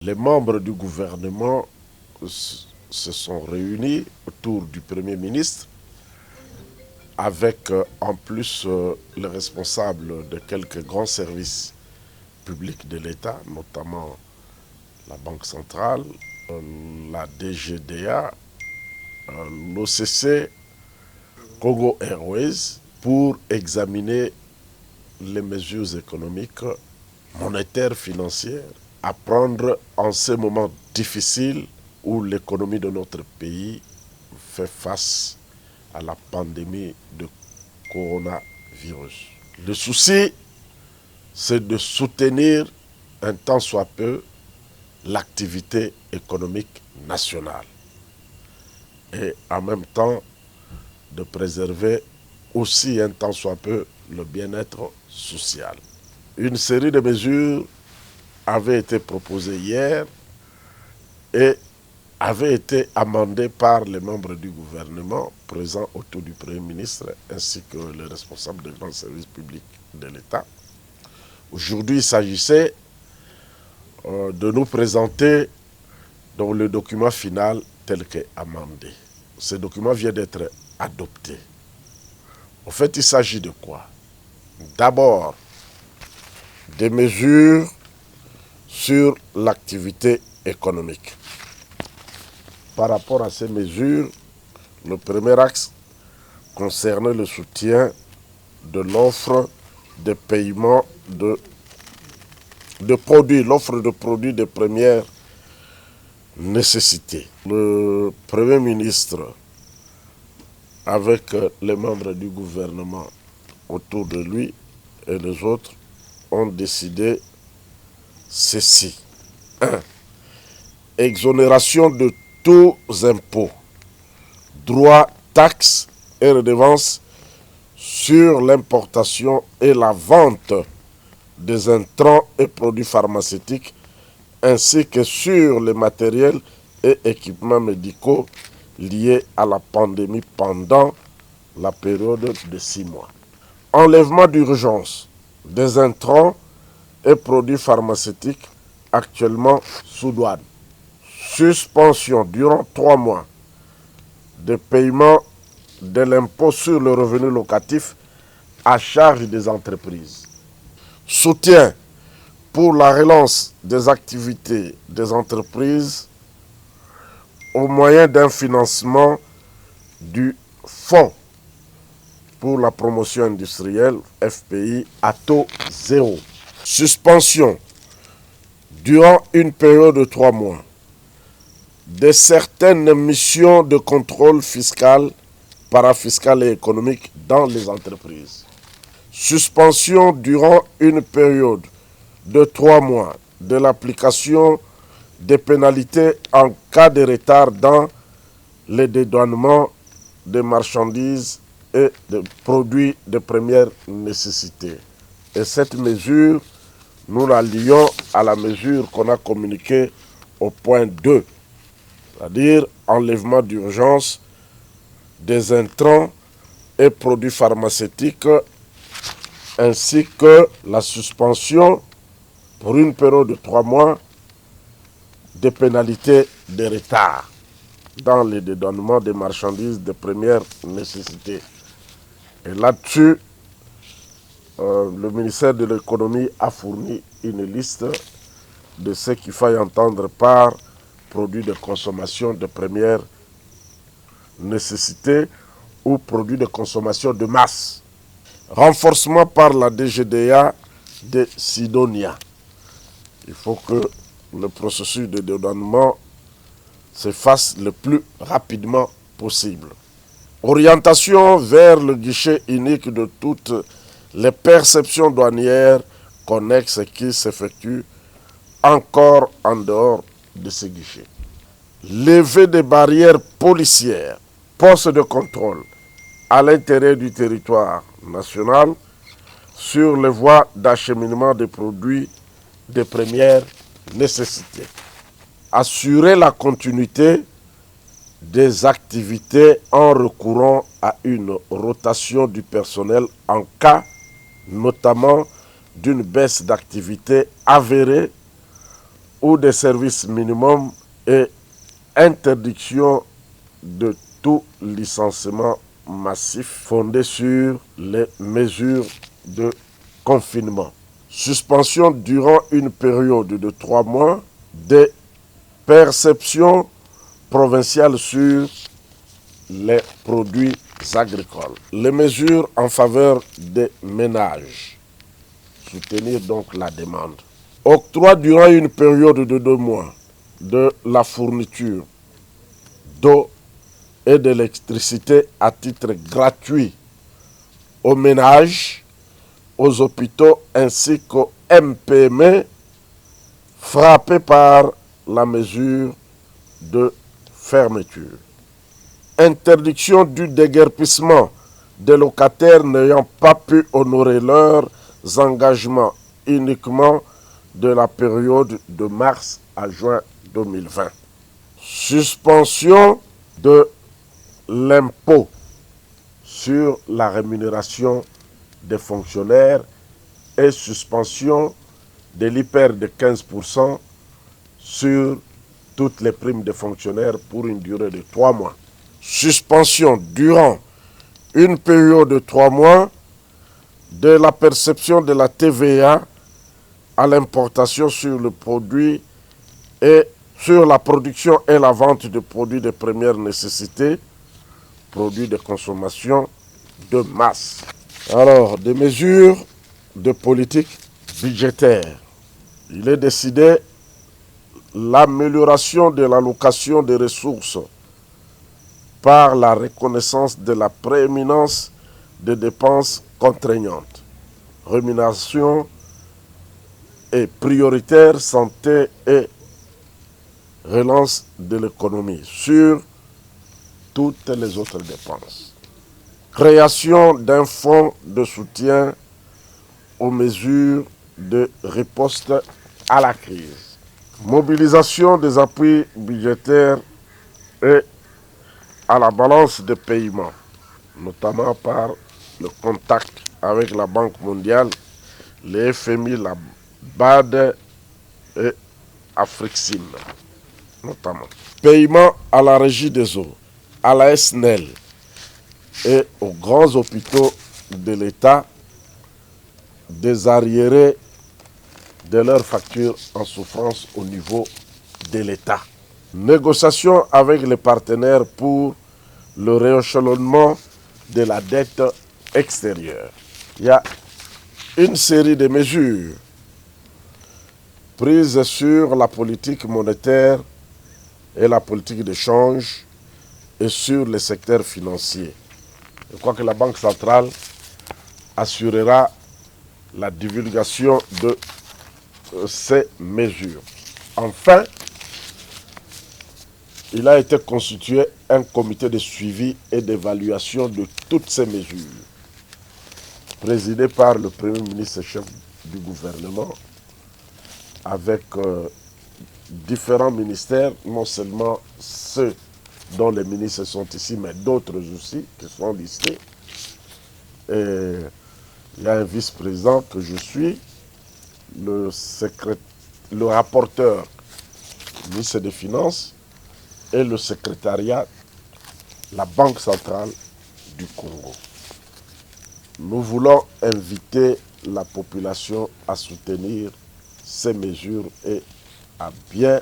Les membres du gouvernement se sont réunis autour du Premier ministre avec en plus les responsables de quelques grands services publics de l'État, notamment la Banque centrale, la DGDA, l'OCC, Congo Airways, pour examiner les mesures économiques, monétaires, financières à prendre en ces moments difficiles où l'économie de notre pays fait face à la pandémie de coronavirus. Le souci, c'est de soutenir un tant soit peu l'activité économique nationale et en même temps de préserver aussi un tant soit peu le bien-être social. Une série de mesures avait été proposée hier et avait été amendée par les membres du gouvernement présents autour du Premier ministre ainsi que les responsables des grands services publics de l'État. Aujourd'hui, il s'agissait de nous présenter donc, le document final tel qu'amendé. Ce document vient d'être adopté. En fait, il s'agit de quoi? D'abord, des mesures sur l'activité économique. Par rapport à ces mesures, le premier axe concerne le soutien de l'offre de paiement de produits, l'offre de produits de première nécessité. Le Premier ministre, avec les membres du gouvernement autour de lui et les autres, ont décidé ceci. 1. Exonération de tous impôts, droits, taxes et redevances sur l'importation et la vente des intrants et produits pharmaceutiques ainsi que sur les matériels et équipements médicaux liés à la pandémie pendant la période de 6 mois. Enlèvement d'urgence des intrants et produits pharmaceutiques actuellement sous douane. Suspension durant 3 mois de paiement de l'impôt sur le revenu locatif à charge des entreprises. Soutien pour la relance des activités des entreprises au moyen d'un financement du Fonds pour la promotion industrielle, FPI, à taux zéro. Suspension durant une période de 3 mois de certaines missions de contrôle fiscal, parafiscal et économique dans les entreprises. Suspension durant une période de 3 mois de l'application des pénalités en cas de retard dans le dédouanement des marchandises et des produits de première nécessité. Et cette mesure, nous la lions à la mesure qu'on a communiquée au point 2, c'est-à-dire enlèvement d'urgence des intrants et produits pharmaceutiques, ainsi que la suspension pour une période de 3 mois des pénalités de retard dans le dédouanement des marchandises de première nécessité. Et là-dessus, le ministère de l'économie a fourni une liste de ce qu'il faille entendre par produits de consommation de première nécessité ou produits de consommation de masse. Renforcement par la DGDA de Sidonia. Il faut que le processus de dédouanement se fasse le plus rapidement possible. Orientation vers le guichet unique de toutes les perceptions douanières connexes qui s'effectuent encore en dehors de ces guichets. Lever des barrières policières, postes de contrôle à l'intérieur du territoire national sur les voies d'acheminement des produits de première nécessité. Assurer la continuité des activités en recourant à une rotation du personnel en cas notamment d'une baisse d'activité avérée ou des services minimums et interdiction de tout licenciement massif fondé sur les mesures de confinement. Suspension durant une période de 3 mois des perceptions provinciales sur les produits agricoles. Les mesures en faveur des ménages. Soutenir donc la demande. Octroi durant une période de 2 mois de la fourniture d'eau et d'électricité à titre gratuit aux ménages, aux hôpitaux ainsi qu'aux MPM frappés par la mesure de fermeture. Interdiction du déguerpissement des locataires n'ayant pas pu honorer leurs engagements uniquement de la période de mars à juin 2020. Suspension de l'impôt sur la rémunération des fonctionnaires et suspension de l'IPER de 15% sur toutes les primes des fonctionnaires pour une durée de 3 mois. Suspension durant une période de 3 mois de la perception de la TVA à l'importation sur le produit et sur la production et la vente de produits de première nécessité, produits de consommation de masse. Alors, des mesures de politique budgétaire. Il est décidé l'amélioration de l'allocation des ressources par la reconnaissance de la prééminence des dépenses contraignantes. Rémunération et prioritaire, santé et relance de l'économie sur toutes les autres dépenses. Création d'un fonds de soutien aux mesures de riposte à la crise. Mobilisation des appuis budgétaires et à la balance de paiement, notamment par le contact avec la Banque mondiale, le FMI, la BAD et Afrixim, notamment. Paiement à la régie des eaux, à la SNEL et aux grands hôpitaux de l'État des arriérés de leurs factures en souffrance au niveau de l'État. Négociation avec les partenaires pour le rééchelonnement de la dette extérieure. Il y a une série de mesures prises sur la politique monétaire et la politique d'échange et sur le secteur financier. Je crois que la Banque centrale assurera la divulgation de ces mesures. Enfin, il a été constitué un comité de suivi et d'évaluation de toutes ces mesures, présidé par le Premier ministre chef du gouvernement, avec différents ministères, non seulement ceux dont les ministres sont ici, mais d'autres aussi qui sont listés. Et il y a un vice-président que je suis, le rapporteur, ministre des Finances, et le secrétariat, la Banque centrale du Congo. Nous voulons inviter la population à soutenir ces mesures et à bien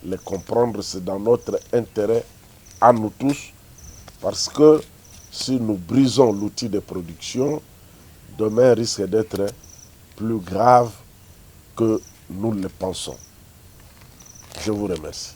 les comprendre. C'est dans notre intérêt à nous tous, parce que si nous brisons l'outil de production, demain risque d'être plus grave que nous le pensons. Je vous remercie.